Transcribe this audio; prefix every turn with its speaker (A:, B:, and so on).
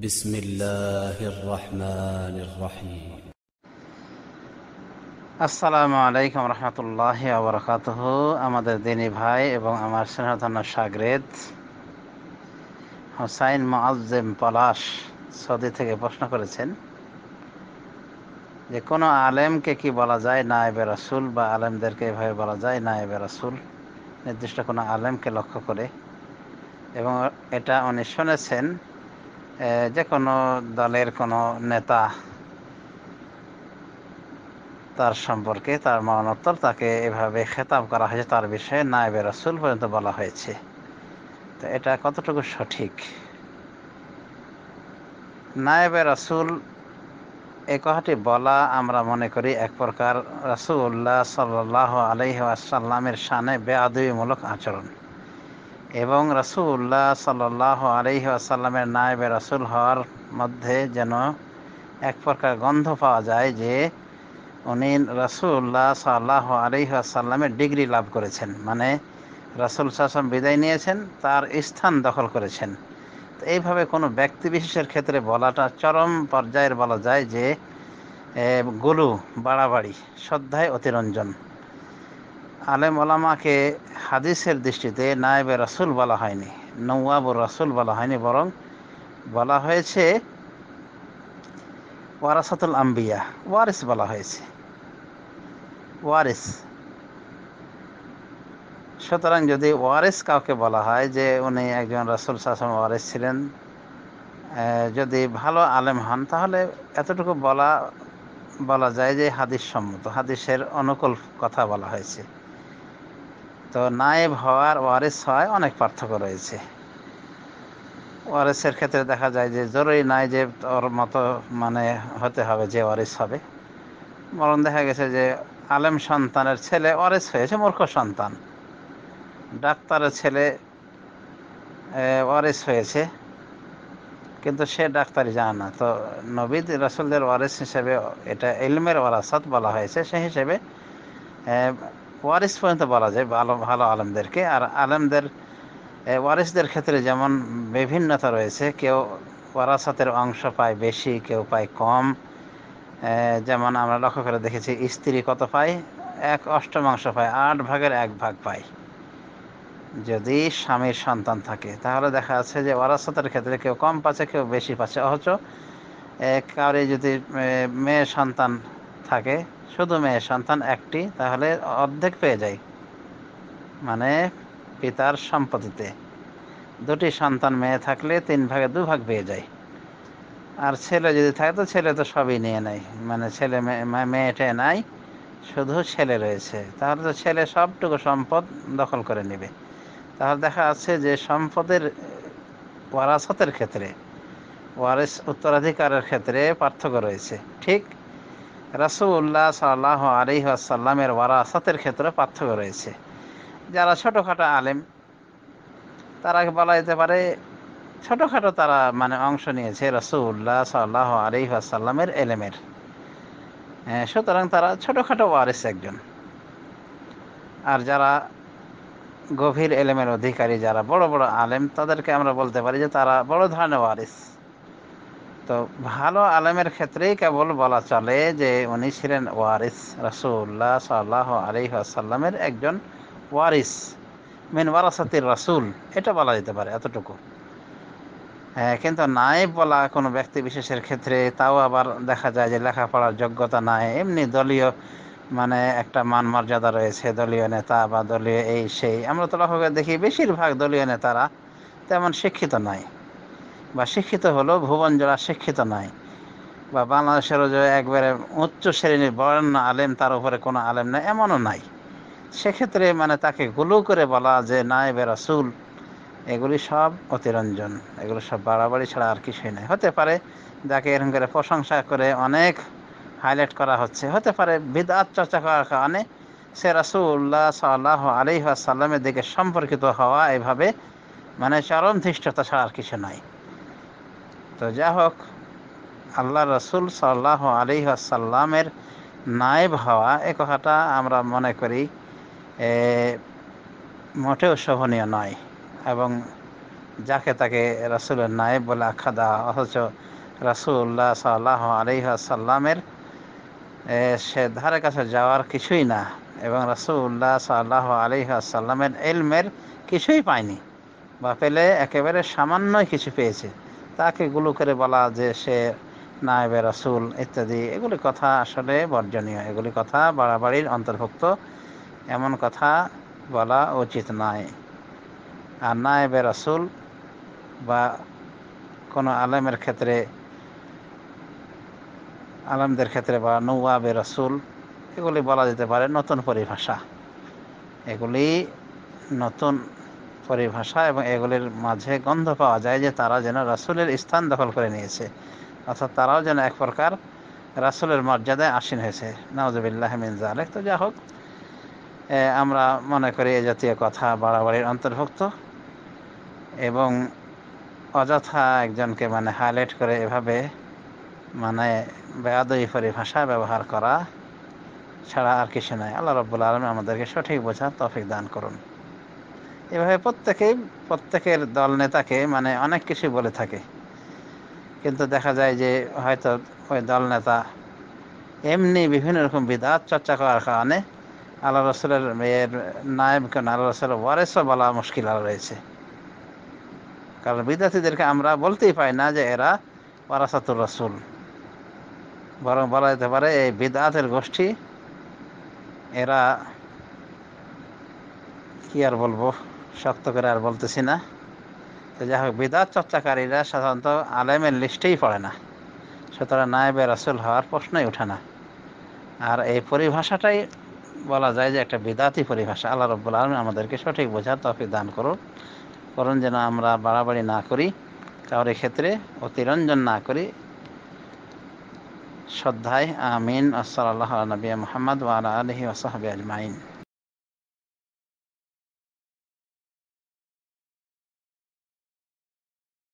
A: بسم الله الرحمن الرحيم
B: আসসালামু আলাইকুম রহমতুল্লাহি ওয়া বারাকাতুহু। আমাদের দিনী ভাই এবং আমার স্নেহধন্য শাগরেদ হোসাইন মুআজ্জেম পলাশ সৌদি থেকে প্রশ্ন করেছেন যে কোনো আলেমকে কি বলা যায় নায়েবে রাসূল, বা আলেমদেরকে এভাবে বলা যায় নায়েবে রাসূল, নির্দিষ্ট কোনো আলেমকে লক্ষ্য করে। এবং এটা উনি শুনেছেন যে কোনো দলের কোনো নেতা, তার সম্পর্কে তার মরণোত্তর তাকে এভাবে খেতাব করা হয়েছে, তার বিষয়ে নায়েবে রাসূল পর্যন্ত বলা হয়েছে। তো এটা কতটুকু সঠিক? নায়েবে রাসূল এই কথাটি বলা আমরা মনে করি এক প্রকার রাসূলুল্লাহ সাল্লাল্লাহু আলাইহি ওয়াসাল্লামের শানে বেয়াদবিমূলক আচরণ, এবং রাসূলুল্লাহ সাল্লাল্লাহু আলাইহি ওয়াসাল্লামের নায়েবে রাসূল হওয়ার মধ্যে যেন এক প্রকার গন্ধ পাওয়া যায় যে উনি রাসূলুল্লাহ সাল্লাল্লাহু আলাইহি ওয়াসাল্লামের ডিগ্রি লাভ করেছেন, মানে রাসূল সাল্লাল্লাহু আলাইহি ওয়াসাল্লাম বিদায় নিয়েছেন, তার স্থান দখল করেছেন। তো এইভাবে কোনো ব্যক্তি বিশেষের ক্ষেত্রে বলাটা চরম পর্যায়ের বলা যায় যে গুলু, বাড়াবাড়ি, শ্রদ্ধায় অতিরঞ্জন। আলেম ওলামাকে হাদিসের দৃষ্টিতে নায়েবে রাসূল বলা হয়নি, নওয়াবুর রাসূল বলা হয়নি, বরং বলা হয়েছে ওয়ারাসাতুল আম্বিয়া, ওয়ারিস বলা হয়েছে, ওয়ারিস। সুতরাং যদি ওয়ারিস কাউকে বলা হয় যে উনি একজন রাসূল সাল্লাল্লাহু আলাইহি ওয়াসাল্লাম ওয়ারিস ছিলেন, যদি ভালো আলেম হন, তাহলে এতটুকু বলা যায় যে হাদিস সম্মত, হাদিসের অনুকূল কথা বলা হয়েছে। তো নায়েব হওয়ার ওয়ারিস হওয়ায় অনেক পার্থক্য রয়েছে। ওয়ারিসের ক্ষেত্রে দেখা যায় যে জরুরি নাই যে ওর মতো মানে হতে হবে যে ওয়ারিস হবে, বরং দেখা গেছে যে আলেম সন্তানের ছেলে ওয়ারিস হয়েছে মূর্খ সন্তান, ডাক্তারের ছেলে ওয়ারিস হয়েছে কিন্তু সে ডাক্তারি জানে না। তো নবী রাসূলদের ওয়ারিস হিসেবে এটা ইলমের ওয়ারাসাত বলা হয়েছে, সেই হিসেবে ওয়ারিস পর্যন্ত বলা যায় ভালো ভালো আলেমদেরকে। আর আলেমদের ওয়ারিসদের ক্ষেত্রে যেমন বিভিন্নতা রয়েছে, কেউ ওয়ারাসাতের অংশ পায় বেশি, কেউ পায় কম। যেমন আমরা লক্ষ্য করে দেখেছি, স্ত্রী কত পায়? 1/8 পায়, 8 ভাগের 1 ভাগ পায় যদি স্বামীর সন্তান থাকে। তাহলে দেখা যাচ্ছে যে ওয়ারাসাতের ক্ষেত্রে কেউ কম পাচ্ছে, কেউ বেশি পাচ্ছে। অথচ কাউরে যদি মেয়ে সন্তান থাকে, শুধু মেয়ে সন্তান একটি, তাহলে অর্ধেক পেয়ে যায়, মানে পিতার সম্পত্তিতে। 2টি সন্তান মেয়ে থাকলে 3 ভাগে 2 ভাগ পেয়ে যায়। আর ছেলে যদি থাকে তো ছেলে তো সবই নিয়ে নেয়, মানে ছেলে মেয়েটা নাই, শুধু ছেলে রয়েছে, তাহলে তো ছেলে সবটুকু সম্পদ দখল করে নেবে। তাহলে দেখা যাচ্ছে যে সম্পদের ওয়ারাসাতের ক্ষেত্রে, ওয়ারিস উত্তরাধিকারের ক্ষেত্রে পার্থক্য রয়েছে। ঠিক রাসূলুল্লাহ সাল্লাল্লাহু আলাইহি ওয়াসাল্লামের ওয়ারাসাতের ক্ষেত্রে পার্থক্য রয়েছে। যারা ছোটোখাটো আলেম, তারা বলা যেতে পারে ছোটোখাটো তারা মানে অংশ নিয়েছে রাসূলুল্লাহ সাল্লাল্লাহু আলাইহি ওয়াসাল্লামের এলেমের, সুতরাং তারা ছোটোখাটো ওয়ারিস একজন। আর যারা গভীর এলেমের অধিকারী, যারা বড় বড় আলেম, তাদেরকে আমরা বলতে পারি যে তারা বড় ধরনের ওয়ারিস। তো ভালো আলেমের ক্ষেত্রেই কেবল বলা চলে যে উনি ছিলেন ওয়ারিস, রাসূলুল্লাহ সাল্লাল্লাহু আলাইহি ওয়াসাল্লামের একজন ওয়ারিস, মিন ওয়ারাসাতির রাসূল, এটা বলা যেতে পারে, এতটুকু। কিন্তু নায়েব বলা কোনো ব্যক্তি বিশেষের ক্ষেত্রে, তাও আবার দেখা যায় যে লেখাপড়ার যোগ্যতা নাই, এমনি দলীয় মানে একটা মান মর্যাদা রয়েছে, দলীয় নেতা বা দলীয় এই সেই। আমরা তো লক্ষ্য করে দেখি বেশিরভাগ দলীয় নেতারা তেমন শিক্ষিত নয়, বা শিক্ষিত হলেও ভুবন জোড়া শিক্ষিত নয়, বা বাংলাদেশেরও যে একবারে উচ্চ শ্রেণীর বরেণ্য আলেম, তার উপরে কোনো আলেম নাই, এমনও নাই। সেক্ষেত্রে মানে তাকে গুলো করে বলা যে নায়েবে রাসূল, এগুলি সব অতিরঞ্জন, এগুলো সব বাড়াবাড়ি ছাড়া আর কিছুই নয়। হতে পারে যাকে এরকম করে প্রশংসা করে অনেক হাইলাইট করা হচ্ছে, হতে পারে বিদআত চর্চা করার কারণে সে রাসূলুল্লাহ সাল্লাল্লাহু আলাইহি ওয়াসাল্লামের দিকে সম্পর্কিত হওয়া, এভাবে মানে চরম ধৃষ্টতা ছাড়া আর কিছু নয়। তো যা হোক, আল্লাহ রাসূল সাল্লাল্লাহু আলাইহি ওয়াসাল্লামের নায়েব হওয়া, এ কথাটা আমরা মনে করি মোটেও শোভনীয় নয়, এবং যাকে তাকে রাসূলের নায়েব বলে আখ্যা দেওয়া, অথচ রাসূলুল্লাহ সাল্লাল্লাহু আলাইহি ওয়াসাল্লামের সে ধারে কাছে যাওয়ার কিছুই না, এবং রাসূলুল্লাহ সাল্লাল্লাহু আলাইহি ওয়াসাল্লামের ইলমের কিছুই পায়নি, বা পেলে একেবারে সামান্যই কিছু পেয়েছে। তাকে গুলো করে বলা যে সে নায়েবে রাসূল ইত্যাদি, এগুলি কথা আসলে বর্জনীয়, এগুলি কথা বাড়াবাড়ির অন্তর্ভুক্ত, এমন কথা বলা উচিত নয়। আর নায়েবে রাসূল বা কোনো আলেমদের ক্ষেত্রে বা নওয়াবে রাসূল, এগুলি বলা যেতে পারে নতুন পরিভাষা। এগুলি নতুন পরিভাষা এবং এগুলির মাঝে গন্ধ পাওয়া যায় যে তারা যেন রাসূলের স্থান দখল করে নিয়েছে, অর্থাৎ তারাও যেন এক প্রকার রাসূলের মর্যাদায় আসীন হয়েছে। নাউযুবিল্লাহি মিন যালিক। তো যা হোক, আমরা মনে করি এ জাতীয় কথা বাড়াবাড়ির অন্তর্ভুক্ত, এবং অযথা একজনকে হাইলাইট করে এভাবে বেয়াদবি পরিভাষা ব্যবহার করা ছাড়া আর কিছু নয়। আল্লাহ রাব্বুল আলামিন আমাদেরকে সঠিক বোঝার তৌফিক দান করুন। এভাবে প্রত্যেকের দল নেতাকে অনেক কিছু বলে থাকে, কিন্তু দেখা যায় যে হয়তো ওই দল নেতা এমনি বিভিন্ন রকম বিদআত চর্চা করার কারণে আল্লাহ রাসূলের নায়েবকে আল্লাহ রাসূলের ওয়ারিসও বলা মুশকিল রয়েছে। কারণ বিদআতীদেরকে আমরা বলতেই পাই না যে এরা ওয়ারাসাতুর রাসূল, বরং বলা যেতে পারে এই বিদআতের গোষ্ঠী, এরা কি আর বলবো, শক্ত করে আর বলতেছি না। তো যাই হোক, বিদআত চর্চাকারীরা সাধারণত আলেমের লিস্টেই পড়ে না, সুতরাং নায়েবে রাসূল হওয়ার প্রশ্নই ওঠে না। আর এই পরিভাষাটাই বলা যায় যে একটা বিদআতি পরিভাষা। আল্লাহ রাব্বুল আলামিন আমাদেরকে সঠিক বোঝার তৌফিক দান করুন, যেন আমরা বাড়াবাড়ি না করি, কারোর ক্ষেত্রে অতিরঞ্জন না করি। শ্রদ্ধায় আমিন। আসসালামু আলা নবিয়্যিনা মুহাম্মদ ওয়া আলা আলিহি ওয়া সাহবিহি আজমাইন।